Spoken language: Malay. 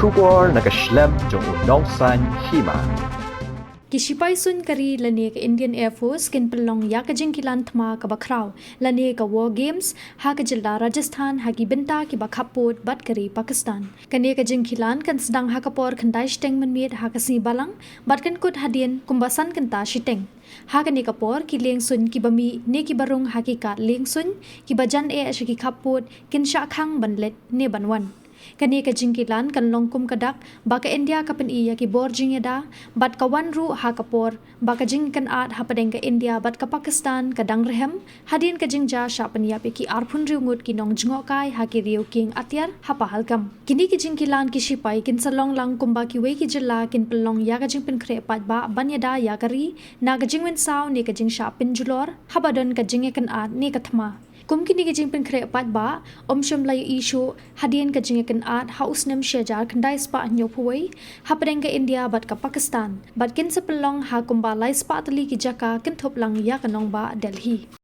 Trubor nakaslem jong unongsan Hima. Kisipai sun kari lani ke Indian Air Force kin Pynlong Ïaka Jingkilan Thma Kaba kraw lani ke War Games ha ke jilda Rajasthan Haki Bynta ki ba Khappud bat kari Pakistan. Kani ke Jingkilan kan sedang ha kapor khandai steng menmiet ha ke si balang bat kan kut hadien kumbasan kenta shiteng. Ha kani kapor ki leng sun ki bami ne ki barung hakikat leng sun ki bajan e ashki Khappud kin sha khang banlet ne banwan. Kani ke Jingkilan kan longkum kadak baka India kapen iya ki bor jingeda bat kawan ru ha kapor baka jing kan at ha padeng ke India bat ka Pakistan kadang rehem hadin ke jingja sha pania pe ki arphun riungut ki nong jingokai ha ki riu king atyar ha pahalgam kini ki Jingkilan ki sipai kin salong lang kumba ki we ki jilla kin Pynlong Ïaka jing pin khre pat ba banyada yakari na ga jingwen saw ne ka jing sha pin julor habadon ka jinge kan at ne ka Thma. Kum kini ke jingpin kre pat ba omshum lai ishu hadien ke jingekan at haus nem shejar kandai spa nyo puwei hapreng ke India bat ka Pakistan bat kin sepelong ha kumba lai spa tali ki jaka kin thop lang ya kanong ba Delhi.